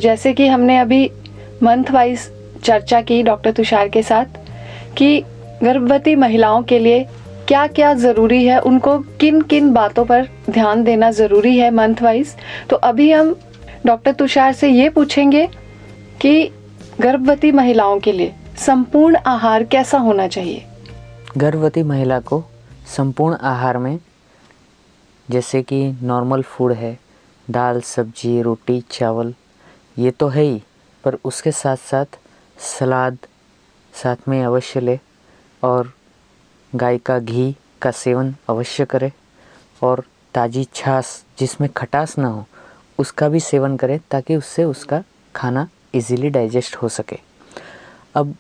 जैसे कि हमने अभी मंथ वाइज चर्चा की डॉक्टर तुषार के साथ कि गर्भवती महिलाओं के लिए क्या क्या ज़रूरी है, उनको किन किन बातों पर ध्यान देना ज़रूरी है मंथ वाइज। तो अभी हम डॉक्टर तुषार से ये पूछेंगे कि गर्भवती महिलाओं के लिए संपूर्ण आहार कैसा होना चाहिए। गर्भवती महिला को संपूर्ण आहार में जैसे कि नॉर्मल फूड है, दाल सब्जी रोटी चावल, ये तो है ही, पर उसके साथ साथ सलाद साथ में अवश्य ले और गाय का घी का सेवन अवश्य करे और ताज़ी छाछ जिसमें खटास ना हो उसका भी सेवन करे ताकि उससे उसका खाना इजीली डाइजेस्ट हो सके। अब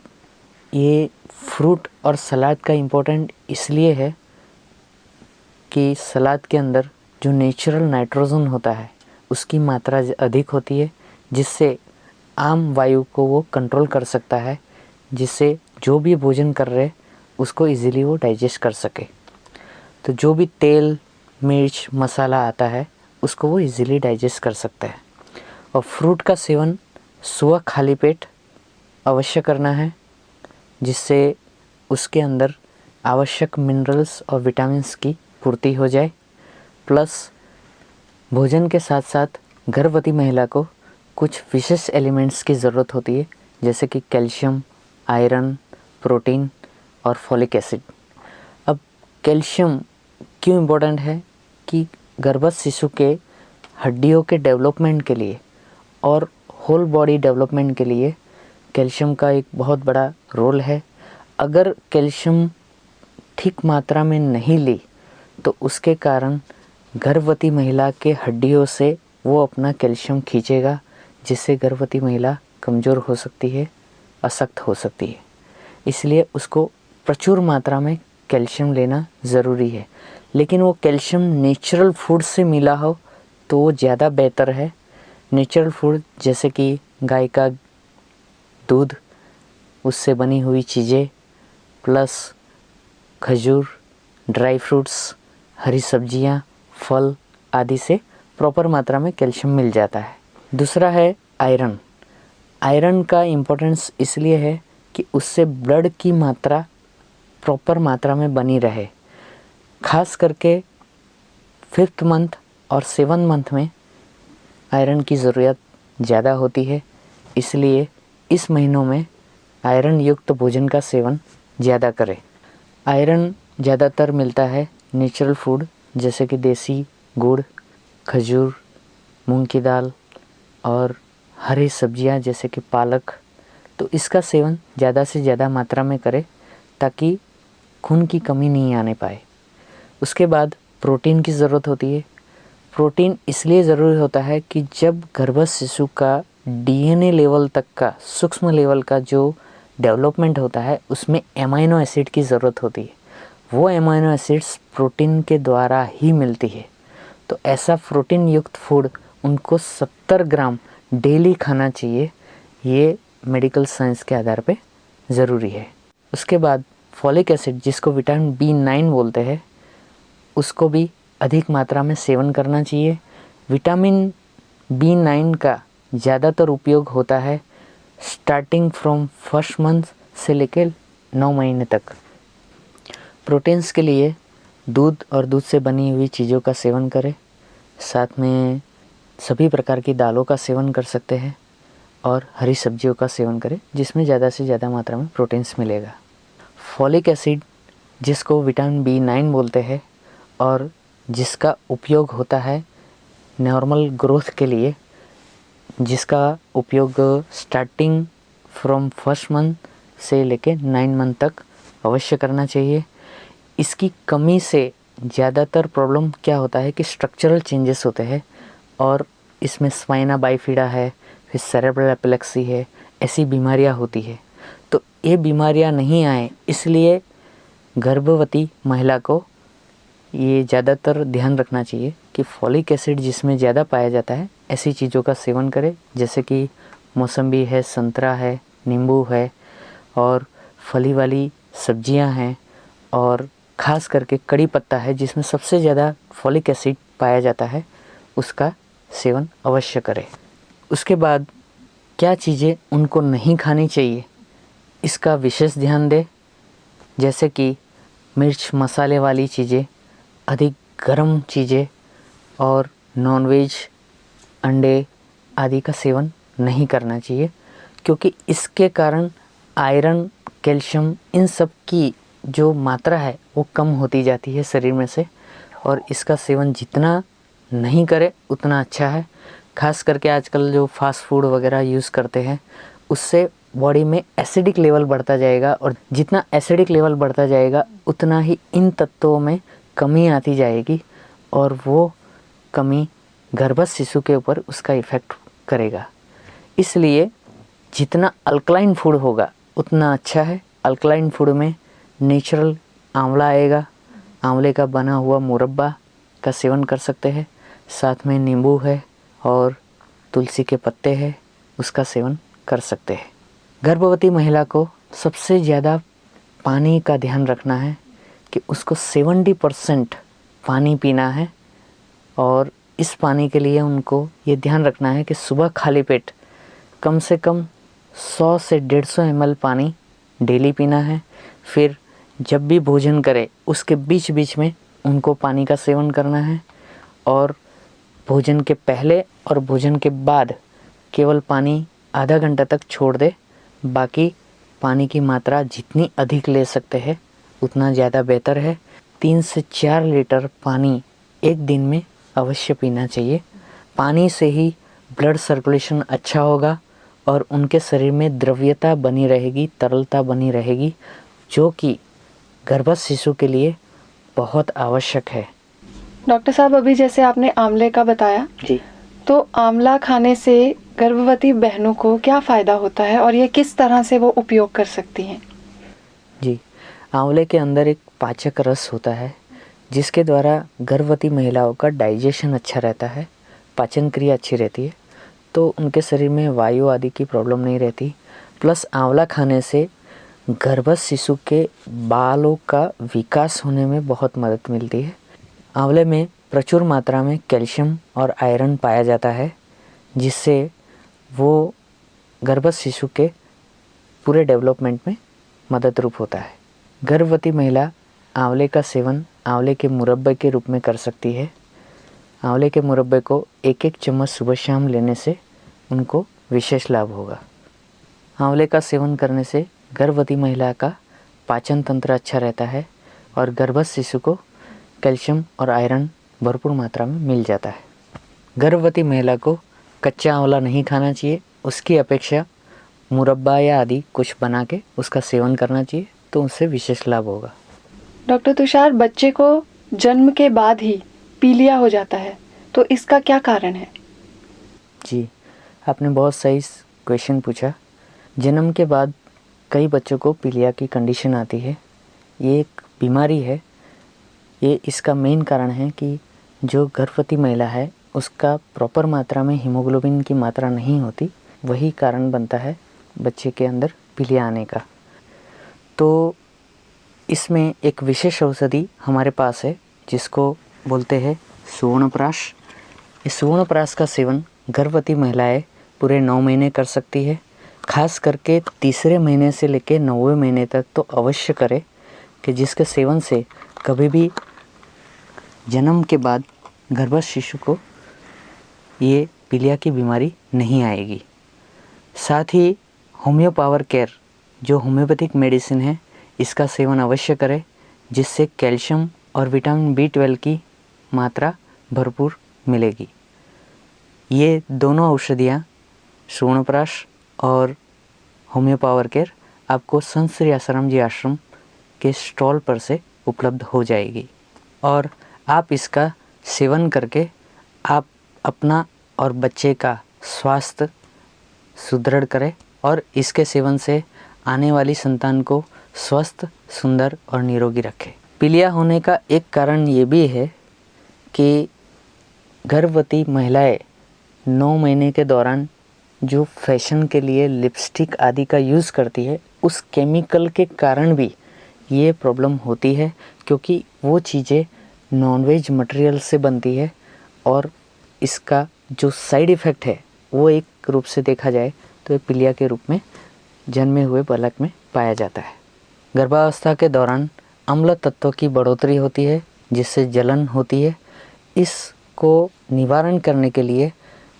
ये फ्रूट और सलाद का इम्पोर्टेंट इसलिए है कि सलाद के अंदर जो नेचुरल नाइट्रोजन होता है उसकी मात्रा अधिक होती है, जिससे आम वायु को वो कंट्रोल कर सकता है, जिससे जो भी भोजन कर रहे उसको इजीली वो डाइजेस्ट कर सके। तो जो भी तेल मिर्च मसाला आता है उसको वो इजीली डाइजेस्ट कर सकता है। और फ्रूट का सेवन सुबह खाली पेट अवश्य करना है, जिससे उसके अंदर आवश्यक मिनरल्स और विटामिन्स की पूर्ति हो जाए। प्लस भोजन के साथ साथ गर्भवती महिला को कुछ विशेष एलिमेंट्स की ज़रूरत होती है, जैसे कि कैल्शियम, आयरन, प्रोटीन और फॉलिक एसिड। अब कैल्शियम क्यों इम्पोर्टेंट है कि गर्भस्थ शिशु के हड्डियों के डेवलपमेंट के लिए और होल बॉडी डेवलपमेंट के लिए कैल्शियम का एक बहुत बड़ा रोल है। अगर कैल्शियम ठीक मात्रा में नहीं ली तो उसके कारण गर्भवती महिला के हड्डियों से वो अपना कैल्शियम खींचेगा, जिससे गर्भवती महिला कमज़ोर हो सकती है, अशक्त हो सकती है। इसलिए उसको प्रचुर मात्रा में कैल्शियम लेना ज़रूरी है, लेकिन वो कैल्शियम नेचुरल फूड से मिला हो तो वो ज़्यादा बेहतर है। नेचुरल फूड जैसे कि गाय का दूध, उससे बनी हुई चीज़ें, प्लस खजूर, ड्राई फ्रूट्स, हरी सब्जियां, फल आदि से प्रॉपर मात्रा में कैल्शियम मिल जाता है। दूसरा है आयरन। आयरन का इम्पोर्टेंस इसलिए है कि उससे ब्लड की मात्रा प्रॉपर मात्रा में बनी रहे। खास करके 5th मंथ और 7th मंथ में आयरन की ज़रूरत ज़्यादा होती है, इसलिए इस महीनों में आयरन युक्त भोजन का सेवन ज़्यादा करें। आयरन ज़्यादातर मिलता है नेचुरल फूड जैसे कि देसी गुड़, खजूर, मूंग की दाल और हरी सब्जियां जैसे कि पालक। तो इसका सेवन ज़्यादा से ज़्यादा मात्रा में करें ताकि खून की कमी नहीं आने पाए। उसके बाद प्रोटीन की ज़रूरत होती है। प्रोटीन इसलिए ज़रूरी होता है कि जब गर्भस्थ शिशु का डीएनए लेवल तक का सूक्ष्म लेवल का जो डेवलपमेंट होता है उसमें एमाइनो एसिड की ज़रूरत होती है। वो एमाइनो एसिड्स प्रोटीन के द्वारा ही मिलती है। तो ऐसा प्रोटीन युक्त फूड उनको 70 ग्राम डेली खाना चाहिए। ये मेडिकल साइंस के आधार पे ज़रूरी है। उसके बाद फॉलिक एसिड जिसको विटामिन B9 बोलते हैं, उसको भी अधिक मात्रा में सेवन करना चाहिए। विटामिन B9 का ज़्यादातर उपयोग होता है स्टार्टिंग फ्रॉम 1st मंथ से लेकर 9 महीने तक। प्रोटीन्स के लिए दूध और दूध से बनी हुई चीज़ों का सेवन करें, साथ में सभी प्रकार की दालों का सेवन कर सकते हैं और हरी सब्जियों का सेवन करें जिसमें ज़्यादा से ज़्यादा मात्रा में प्रोटीन्स मिलेगा। फॉलिक एसिड जिसको विटामिन B9 बोलते हैं और जिसका उपयोग होता है नॉर्मल ग्रोथ के लिए, जिसका उपयोग स्टार्टिंग फ्रॉम 1st मंथ से लेके 9 मंथ तक अवश्य करना चाहिए। इसकी कमी से ज़्यादातर प्रॉब्लम क्या होता है कि स्ट्रक्चरल चेंजेस होते हैं और इसमें स्पाइना बाइफिडा है, फिर सेरेब्रल एपिलेक्सी है, ऐसी बीमारियां होती है। तो ये बीमारियां नहीं आए इसलिए गर्भवती महिला को ये ज़्यादातर ध्यान रखना चाहिए कि फॉलिक एसिड जिसमें ज़्यादा पाया जाता है ऐसी चीज़ों का सेवन करें, जैसे कि मौसम्बी है, संतरा है, नींबू है और फली वाली सब्जियां हैं और ख़ास करके कड़ी पत्ता है जिसमें सबसे ज़्यादा फॉलिक एसिड पाया जाता है, उसका सेवन अवश्य करें। उसके बाद क्या चीज़ें उनको नहीं खानी चाहिए इसका विशेष ध्यान दें, जैसे कि मिर्च मसाले वाली चीज़ें, अधिक गर्म चीज़ें और नॉनवेज, अंडे आदि का सेवन नहीं करना चाहिए, क्योंकि इसके कारण आयरन, कैल्शियम इन सब की जो मात्रा है वो कम होती जाती है शरीर में से, और इसका सेवन जितना नहीं करे उतना अच्छा है। खास करके आजकल जो फास्ट फूड वगैरह यूज़ करते हैं उससे बॉडी में एसिडिक लेवल बढ़ता जाएगा, और जितना एसिडिक लेवल बढ़ता जाएगा उतना ही इन तत्वों में कमी आती जाएगी, और वो कमी गर्भस्थ शिशु के ऊपर उसका इफ़ेक्ट करेगा। इसलिए जितना अल्कलाइन फूड होगा उतना अच्छा है। अल्कलाइन फूड में नेचुरल आंवला आएगा, आंवले का बना हुआ मुरब्बा का सेवन कर सकते हैं, साथ में नींबू है और तुलसी के पत्ते हैं, उसका सेवन कर सकते हैं। गर्भवती महिला को सबसे ज़्यादा पानी का ध्यान रखना है कि उसको 70% पानी पीना है, और इस पानी के लिए उनको ये ध्यान रखना है कि सुबह खाली पेट कम से कम 100 से 150 ml पानी डेली पीना है। फिर जब भी भोजन करे उसके बीच बीच में उनको पानी का सेवन करना है, और भोजन के पहले और भोजन के बाद केवल पानी आधा घंटा तक छोड़ दे। बाकी पानी की मात्रा जितनी अधिक ले सकते हैं उतना ज़्यादा बेहतर है। 3 से 4 लीटर पानी एक दिन में अवश्य पीना चाहिए। पानी से ही ब्लड सर्कुलेशन अच्छा होगा और उनके शरीर में द्रव्यता बनी रहेगी, तरलता बनी रहेगी, जो कि गर्भस्थ शिशु के लिए बहुत आवश्यक है। डॉक्टर साहब, अभी जैसे आपने आंवले का बताया जी, तो आंवला खाने से गर्भवती बहनों को क्या फ़ायदा होता है और ये किस तरह से वो उपयोग कर सकती हैं? जी, आंवले के अंदर एक पाचक रस होता है जिसके द्वारा गर्भवती महिलाओं का डाइजेशन अच्छा रहता है, पाचन क्रिया अच्छी रहती है, तो उनके शरीर में वायु आदि की प्रॉब्लम नहीं रहती। प्लस आंवला खाने से गर्भस्थ शिशु के बालों का विकास होने में बहुत मदद मिलती है। आंवले में प्रचुर मात्रा में कैल्शियम और आयरन पाया जाता है, जिससे वो गर्भस्थ शिशु के पूरे डेवलपमेंट में मदद रूप होता है। गर्भवती महिला आंवले का सेवन आंवले के मुरब्बे के रूप में कर सकती है। आंवले के मुरब्बे को 1-1 चम्मच सुबह शाम लेने से उनको विशेष लाभ होगा। आंवले का सेवन करने से गर्भवती महिला का पाचन तंत्र अच्छा रहता है और गर्भस्थ शिशु को कैल्शियम और आयरन भरपूर मात्रा में मिल जाता है। गर्भवती महिला को कच्चा आंवला नहीं खाना चाहिए, उसकी अपेक्षा मुरब्बा या आदि कुछ बना के उसका सेवन करना चाहिए, तो उससे विशेष लाभ होगा। डॉक्टर तुषार, बच्चे को जन्म के बाद ही पीलिया हो जाता है, तो इसका क्या कारण है? जी, आपने बहुत सही क्वेश्चन पूछा। जन्म के बाद कई बच्चों को पीलिया की कंडीशन आती है। ये एक बीमारी है। ये इसका मेन कारण है कि जो गर्भवती महिला है उसका प्रॉपर मात्रा में हीमोग्लोबिन की मात्रा नहीं होती, वही कारण बनता है बच्चे के अंदर पीलिया आने का। तो इसमें एक विशेष औषधि हमारे पास है जिसको बोलते हैं सुवर्णप्राश। इस सुवर्णप्राश का सेवन गर्भवती महिलाएं पूरे 9 महीने कर सकती है। खास करके तीसरे महीने से लेकर 9वें महीने तक तो अवश्य करें, कि जिसके सेवन से कभी भी जन्म के बाद गर्भस्थ शिशु को ये पीलिया की बीमारी नहीं आएगी। साथ ही होम्यो पावर केयर जो होम्योपैथिक मेडिसिन है, इसका सेवन अवश्य करें, जिससे कैल्शियम और विटामिन B12 की मात्रा भरपूर मिलेगी। ये दोनों औषधियाँ सुवर्णप्राश और होम्यो पावर केयर आपको संत श्री आसाराम जी आश्रम के स्टॉल पर से उपलब्ध हो जाएगी, और आप इसका सेवन करके आप अपना और बच्चे का स्वास्थ्य सुदृढ़ करें और इसके सेवन से आने वाली संतान को स्वस्थ, सुंदर और निरोगी रखें। पीलिया होने का एक कारण ये भी है कि गर्भवती महिलाएं 9 महीने के दौरान जो फैशन के लिए लिपस्टिक आदि का यूज़ करती है, उस केमिकल के कारण भी ये प्रॉब्लम होती है, क्योंकि वो चीज़ें नॉनवेज मटेरियल से बनती है, और इसका जो साइड इफ़ेक्ट है वो एक रूप से देखा जाए तो ये पीलिया के रूप में जन्मे हुए बालक में पाया जाता है। गर्भावस्था के दौरान अम्ल तत्व की बढ़ोतरी होती है जिससे जलन होती है। इसको निवारण करने के लिए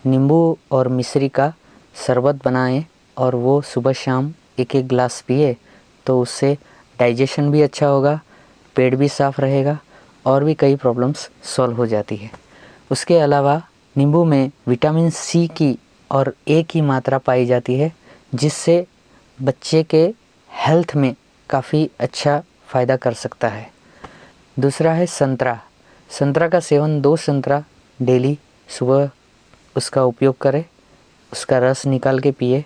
नींबू और मिश्री का शरबत बनाएं और वो सुबह शाम एक एक गिलास पिए तो उससे डाइजेशन भी अच्छा होगा, पेट भी साफ़ रहेगा और भी कई प्रॉब्लम्स सॉल्व हो जाती है। उसके अलावा नींबू में विटामिन सी की और ए की मात्रा पाई जाती है जिससे बच्चे के हेल्थ में काफ़ी अच्छा फ़ायदा कर सकता है। दूसरा है संतरा। संतरा का सेवन 2 संतरा डेली सुबह उसका उपयोग करें, उसका रस निकाल के पिए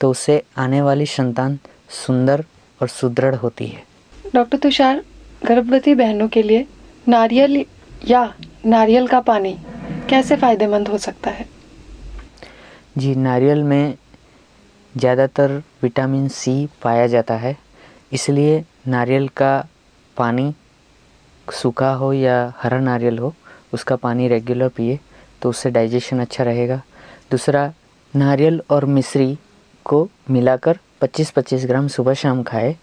तो उससे आने वाली संतान सुंदर और सुदृढ़ होती है। डॉक्टर तुषार, गर्भवती बहनों के लिए नारियल या नारियल का पानी कैसे फ़ायदेमंद हो सकता है? जी, नारियल में ज़्यादातर विटामिन सी पाया जाता है, इसलिए नारियल का पानी सूखा हो या हरा नारियल हो उसका पानी रेगुलर पिए तो उससे डाइजेशन अच्छा रहेगा। दूसरा, नारियल और मिश्री को मिलाकर 25-25 ग्राम सुबह शाम खाए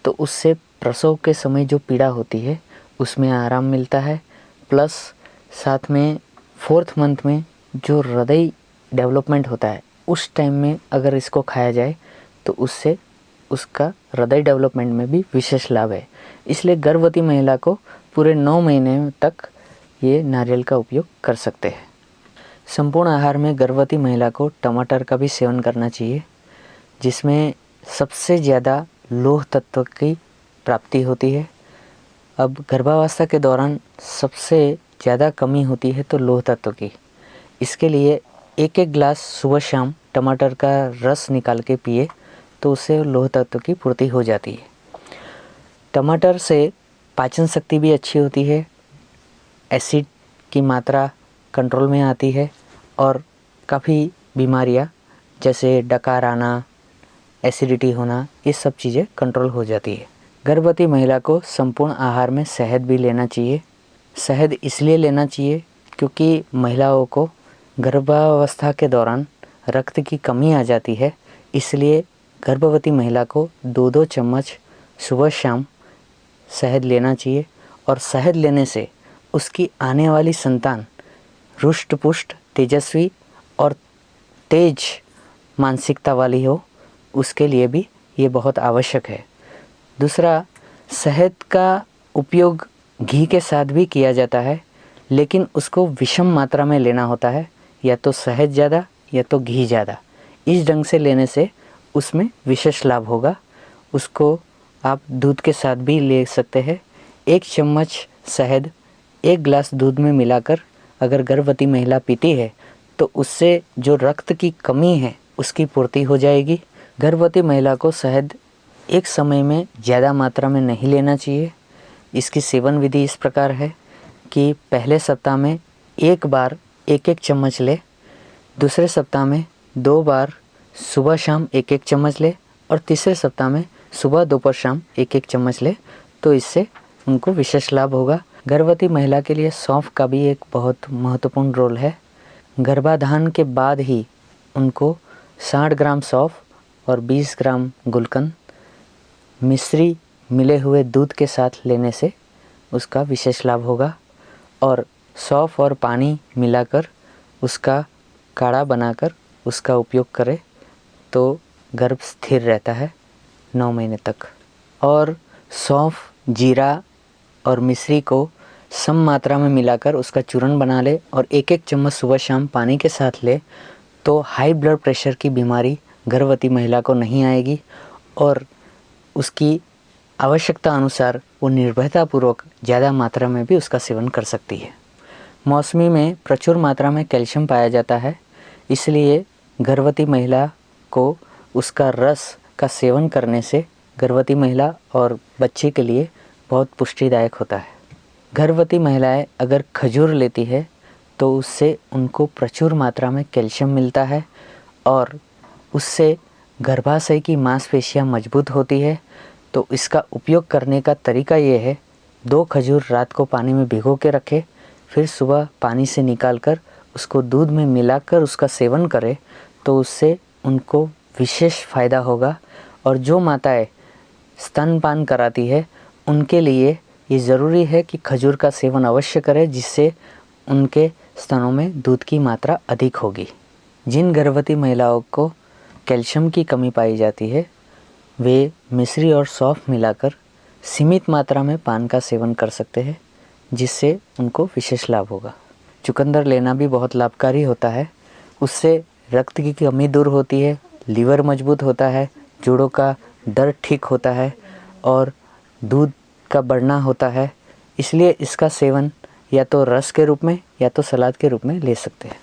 तो उससे प्रसव के समय जो पीड़ा होती है उसमें आराम मिलता है। प्लस साथ में 4th मंथ में जो हृदय डेवलपमेंट होता है उस टाइम में अगर इसको खाया जाए तो उससे उसका हृदय डेवलपमेंट में भी विशेष लाभ है। इसलिए गर्भवती महिला को पूरे 9 महीने तक ये नारियल का उपयोग कर सकते हैं। संपूर्ण आहार में गर्भवती महिला को टमाटर का भी सेवन करना चाहिए जिसमें सबसे ज़्यादा लौह तत्व की प्राप्ति होती है। अब गर्भावस्था के दौरान सबसे ज़्यादा कमी होती है तो लौह तत्व की। इसके लिए एक एक गिलास सुबह शाम टमाटर का रस निकाल के पिए तो उससे लौह तत्व की पूर्ति हो जाती है। टमाटर से पाचन शक्ति भी अच्छी होती है, एसिड की मात्रा कंट्रोल में आती है और काफ़ी बीमारियां जैसे डकार आना, एसिडिटी होना, ये सब चीज़ें कंट्रोल हो जाती है। गर्भवती महिला को संपूर्ण आहार में शहद भी लेना चाहिए। शहद इसलिए लेना चाहिए क्योंकि महिलाओं को गर्भावस्था के दौरान रक्त की कमी आ जाती है, इसलिए गर्भवती महिला को 2-2 चम्मच सुबह शाम शहद लेना चाहिए और शहद लेने से उसकी आने वाली संतान रुष्ट पुष्ट, तेजस्वी और तेज मानसिकता वाली हो, उसके लिए भी ये बहुत आवश्यक है। दूसरा, शहद का उपयोग घी के साथ भी किया जाता है लेकिन उसको विषम मात्रा में लेना होता है, या तो शहद ज़्यादा या तो घी ज़्यादा। इस ढंग से लेने से उसमें विशेष लाभ होगा। उसको आप दूध के साथ भी ले सकते हैं। 1 चम्मच शहद 1 गिलास दूध में मिलाकर अगर गर्भवती महिला पीती है तो उससे जो रक्त की कमी है उसकी पूर्ति हो जाएगी। गर्भवती महिला को शहद एक समय में ज़्यादा मात्रा में नहीं लेना चाहिए। इसकी सेवन विधि इस प्रकार है कि पहले सप्ताह में 1 बार 1-1 चम्मच ले, दूसरे सप्ताह में 2 बार सुबह शाम 1-1 चम्मच ले और तीसरे सप्ताह में सुबह दोपहर शाम 1-1 चम्मच ले तो इससे उनको विशेष लाभ होगा। गर्भवती महिला के लिए सौंफ का भी एक बहुत महत्वपूर्ण रोल है। गर्भाधान के बाद ही उनको 60 ग्राम सौंफ और 20 ग्राम गुलकंद मिश्री मिले हुए दूध के साथ लेने से उसका विशेष लाभ होगा और सौंफ और पानी मिलाकर उसका काढ़ा बनाकर उसका उपयोग करें तो गर्भ स्थिर रहता है 9 महीने तक। और सौंफ, जीरा और मिश्री को सम मात्रा में मिलाकर उसका चूर्ण बना ले और 1-1 चम्मच सुबह शाम पानी के साथ ले तो हाई ब्लड प्रेशर की बीमारी गर्भवती महिला को नहीं आएगी और उसकी आवश्यकता अनुसार वो निर्भयतापूर्वक ज़्यादा मात्रा में भी उसका सेवन कर सकती है। मौसमी में प्रचुर मात्रा में कैल्शियम पाया जाता है, इसलिए गर्भवती महिला को उसका रस का सेवन करने से गर्भवती महिला और बच्चे के लिए बहुत पुष्टिदायक होता है। गर्भवती महिलाएं अगर खजूर लेती है तो उससे उनको प्रचुर मात्रा में कैल्शियम मिलता है और उससे गर्भाशय की मांसपेशियां मजबूत होती है। तो इसका उपयोग करने का तरीका ये है, 2 खजूर रात को पानी में भिगो के रखें, फिर सुबह पानी से निकालकर उसको दूध में मिलाकर उसका सेवन करें तो उससे उनको विशेष फ़ायदा होगा। और जो माताएं स्तनपान कराती है उनके लिए ये ज़रूरी है कि खजूर का सेवन अवश्य करें, जिससे उनके स्तनों में दूध की मात्रा अधिक होगी। जिन गर्भवती महिलाओं को कैल्शियम की कमी पाई जाती है वे मिश्री और सौंफ मिलाकर सीमित मात्रा में पान का सेवन कर सकते हैं, जिससे उनको विशेष लाभ होगा। चुकंदर लेना भी बहुत लाभकारी होता है। उससे रक्त की कमी दूर होती है, लीवर मजबूत होता है, जोड़ों का दर्द ठीक होता है और दूध का बढ़ना होता है। इसलिए इसका सेवन या तो रस के रूप में या तो सलाद के रूप में ले सकते हैं।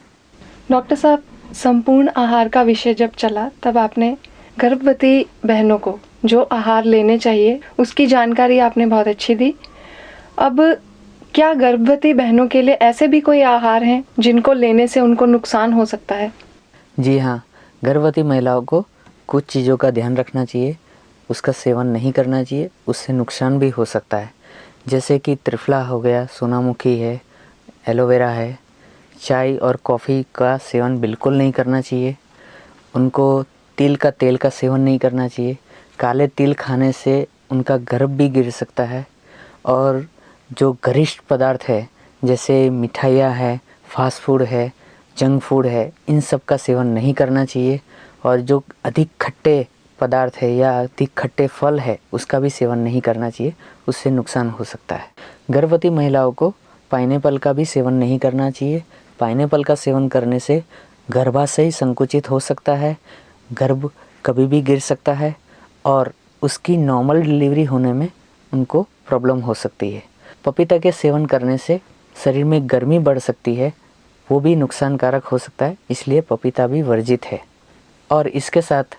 डॉक्टर साहब, संपूर्ण आहार का विषय जब चला तब आपने गर्भवती बहनों को जो आहार लेने चाहिए उसकी जानकारी आपने बहुत अच्छी दी। अब क्या गर्भवती बहनों के लिए ऐसे भी कोई आहार हैं जिनको लेने से उनको नुकसान हो सकता है? जी हाँ, गर्भवती महिलाओं को कुछ चीज़ों का ध्यान रखना चाहिए, उसका सेवन नहीं करना चाहिए, उससे नुकसान भी हो सकता है। जैसे कि त्रिफला हो गया, सोनामुखी है, एलोवेरा है। चाय और कॉफ़ी का सेवन बिल्कुल नहीं करना चाहिए। उनको तिल का तेल का सेवन नहीं करना चाहिए। काले तिल खाने से उनका गर्भ भी गिर सकता है। और जो गरिष्ठ पदार्थ है जैसे मिठाइयाँ है, फास्ट फूड है, जंक फूड है, इन सब का सेवन नहीं करना चाहिए। और जो अधिक खट्टे पदार्थ है या अधिक खट्टे फल है उसका भी सेवन नहीं करना चाहिए, उससे नुकसान हो सकता है। गर्भवती महिलाओं को पाइनएप्पल का भी सेवन नहीं करना चाहिए। पाइनएप्पल का सेवन करने से गर्भाशय संकुचित हो सकता है, गर्भ कभी भी गिर सकता है और उसकी नॉर्मल डिलीवरी होने में उनको प्रॉब्लम हो सकती है। पपीता के सेवन करने से शरीर में गर्मी बढ़ सकती है, वो भी नुकसानकारक हो सकता है, इसलिए पपीता भी वर्जित है। और इसके साथ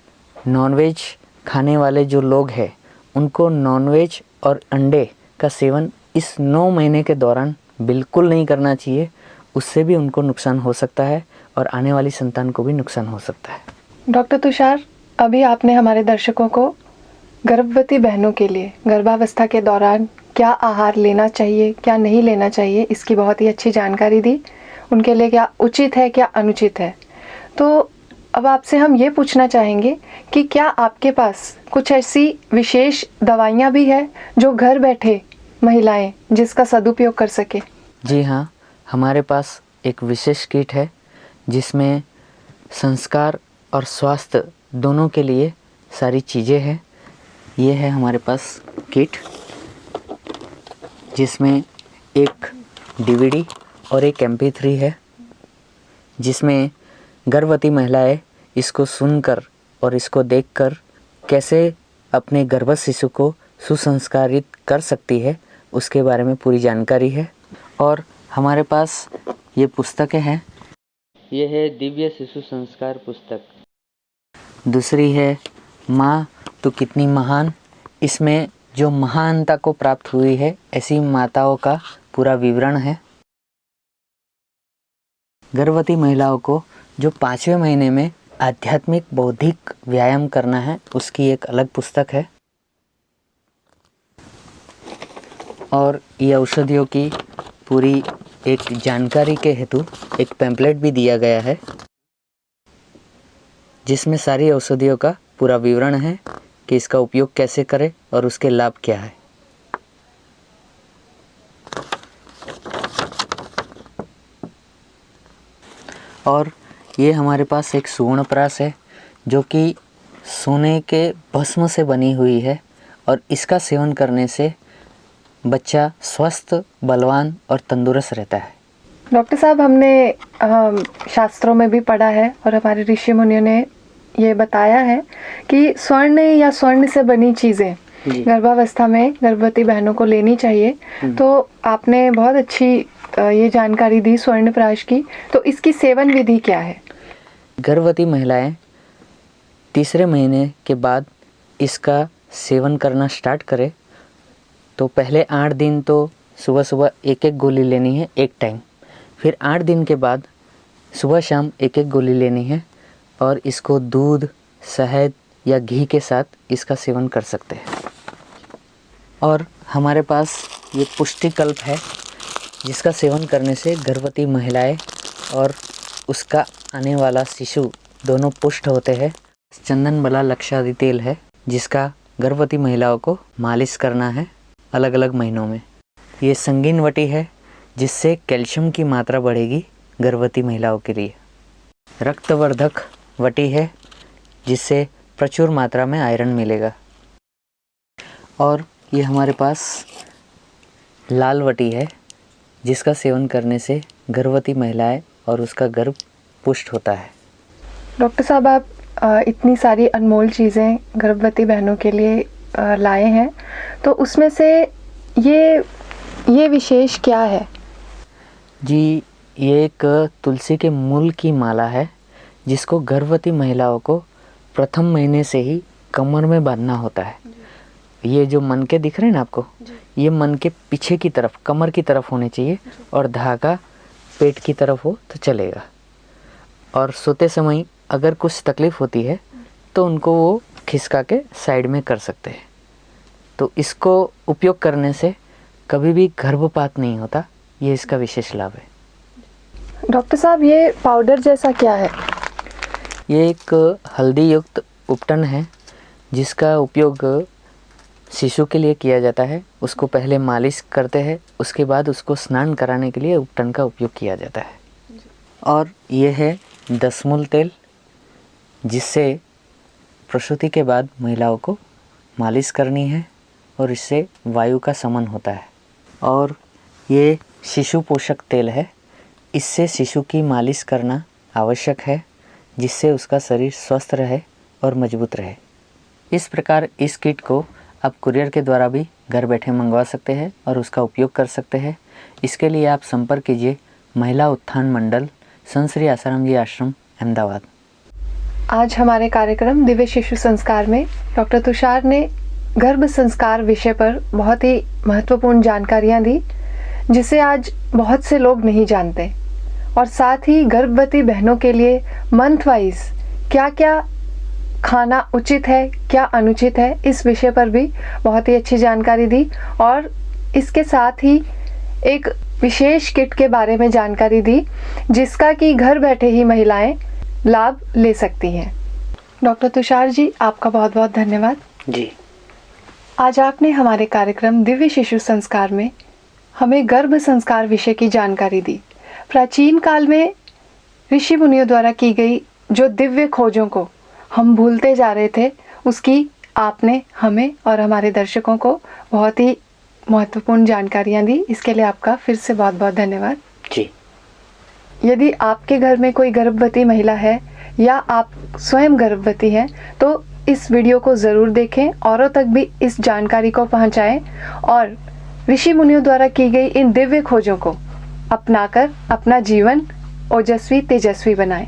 नॉनवेज खाने वाले जो लोग हैं उनको नॉनवेज और अंडे का सेवन इस 9 महीने के दौरान बिल्कुल नहीं करना चाहिए, उससे भी उनको नुकसान हो सकता है और आने वाली संतान को भी नुकसान हो सकता है। डॉक्टर तुषार, अभी आपने हमारे दर्शकों को गर्भवती बहनों के लिए गर्भावस्था के दौरान क्या आहार लेना चाहिए, क्या नहीं लेना चाहिए, इसकी बहुत ही अच्छी जानकारी दी। उनके लिए क्या उचित है, क्या अनुचित है। तो अब आपसे हम ये पूछना चाहेंगे कि क्या आपके पास कुछ ऐसी विशेष दवाइयाँ भी हैं जो घर बैठे महिलाएं जिसका सदुपयोग कर सके? जी हाँ, हमारे पास एक विशेष किट है जिसमें संस्कार और स्वास्थ्य दोनों के लिए सारी चीज़ें हैं। ये है हमारे पास किट जिसमें एक डीवीडी और एक MP3 है, जिसमें गर्भवती महिलाएं इसको सुनकर और इसको देखकर कैसे अपने गर्भस्थ शिशु को सुसंस्कारित कर सकती है उसके बारे में पूरी जानकारी है। और हमारे पास ये पुस्तकें हैं। ये है दिव्य शिशु संस्कार पुस्तक। दूसरी है माँ तो कितनी महान। इसमें जो महानता को प्राप्त हुई है ऐसी माताओं का पूरा विवरण है। गर्भवती महिलाओं को जो 5वें महीने में आध्यात्मिक बौद्धिक व्यायाम करना है उसकी एक अलग पुस्तक है। और ये औषधियों की पूरी एक जानकारी के हेतु एक पैम्पलेट भी दिया गया है जिसमें सारी औषधियों का पूरा विवरण है कि इसका उपयोग कैसे करें और उसके लाभ क्या है। और ये हमारे पास एक सुवर्णप्राश है जो कि सोने के भस्म से बनी हुई है और इसका सेवन करने से बच्चा स्वस्थ, बलवान और तंदुरुस्त रहता है। डॉक्टर साहब, हमने शास्त्रों में भी पढ़ा है और हमारे ऋषि मुनियों ने ये बताया है कि स्वर्ण या स्वर्ण से बनी चीज़ें गर्भावस्था में गर्भवती बहनों को लेनी चाहिए। तो आपने बहुत अच्छी ये जानकारी दी स्वर्णप्राश की। तो इसकी सेवन विधि क्या है? गर्भवती महिलाएं 3रे महीने के बाद इसका सेवन करना स्टार्ट करें तो पहले 8 दिन तो सुबह सुबह एक गोली लेनी है एक टाइम, फिर 8 दिन के बाद सुबह शाम एक गोली लेनी है और इसको दूध, शहद या घी के साथ इसका सेवन कर सकते हैं। और हमारे पास ये पुष्टिकल्प है जिसका सेवन करने से गर्भवती महिलाएं और उसका आने वाला शिशु दोनों पुष्ट होते हैं। चंदन बला लक्षादि तेल है जिसका गर्भवती महिलाओं को मालिश करना है अलग अलग महीनों में। ये संगीन वटी है जिससे कैल्शियम की मात्रा बढ़ेगी गर्भवती महिलाओं के लिए। रक्तवर्धक वटी है जिससे प्रचुर मात्रा में आयरन मिलेगा। और ये हमारे पास लाल वटी है जिसका सेवन करने से गर्भवती महिलाएं और उसका गर्भ पुष्ट होता है। डॉक्टर साहब, आप इतनी सारी अनमोल चीज़ें गर्भवती बहनों के लिए लाए हैं, तो उसमें से ये विशेष क्या है? जी, ये एक तुलसी के मूल की माला है जिसको गर्भवती महिलाओं को प्रथम महीने से ही कमर में बांधना होता है। ये जो मन के दिख रहे हैं ना आपको, ये मन के पीछे की तरफ, कमर की तरफ होने चाहिए और धागा पेट की तरफ हो तो चलेगा। और सोते समय अगर कुछ तकलीफ़ होती है तो उनको वो खिसका के साइड में कर सकते हैं। तो इसको उपयोग करने से कभी भी गर्भपात नहीं होता, ये इसका विशेष लाभ है। डॉक्टर साहब, ये पाउडर जैसा क्या है? ये एक हल्दी युक्त उपटन है जिसका उपयोग शिशु के लिए किया जाता है। उसको पहले मालिश करते हैं, उसके बाद उसको स्नान कराने के लिए उपटन का उपयोग किया जाता है। और ये है दशमूल तेल जिससे प्रसूति के बाद महिलाओं को मालिश करनी है और इससे वायु का समन होता है। और ये शिशु पोषक तेल है, इससे शिशु की मालिश करना आवश्यक है जिससे उसका शरीर स्वस्थ रहे और मजबूत रहे। इस प्रकार इस किट को आप कुरियर के द्वारा भी घर बैठे मंगवा सकते हैं और उसका उपयोग कर सकते हैं। इसके लिए आप संपर्क कीजिए महिला उत्थान मंडल, संत श्री आसाराम जी आश्रम, अहमदाबाद। आज हमारे कार्यक्रम दिव्य शिशु संस्कार में डॉक्टर तुषार ने गर्भ संस्कार विषय पर बहुत ही महत्वपूर्ण जानकारियाँ दी जिसे आज बहुत से लोग नहीं जानते, और साथ ही गर्भवती बहनों के लिए मंथ वाइज क्या क्या खाना उचित है, क्या अनुचित है, इस विषय पर भी बहुत ही अच्छी जानकारी दी। और इसके साथ ही एक विशेष किट के बारे में जानकारी दी जिसका कि घर बैठे ही महिलाएं लाभ ले सकती हैं। डॉक्टर तुषार जी, आपका बहुत बहुत धन्यवाद जी। आज आपने हमारे कार्यक्रम दिव्य शिशु संस्कार में हमें गर्भ संस्कार विषय की जानकारी दी। प्राचीन काल में ऋषि मुनियों द्वारा की गई जो दिव्य खोजों को हम भूलते जा रहे थे, उसकी आपने हमें और हमारे दर्शकों को बहुत ही महत्वपूर्ण जानकारियाँ दी। इसके लिए आपका फिर से बहुत बहुत धन्यवाद जी। यदि आपके घर में कोई गर्भवती महिला है या आप स्वयं गर्भवती हैं तो इस वीडियो को ज़रूर देखें, औरों तक भी इस जानकारी को पहुंचाएं और ऋषि मुनियों द्वारा की गई इन दिव्य खोजों को अपनाकर अपना जीवन ओजस्वी तेजस्वी बनाएं।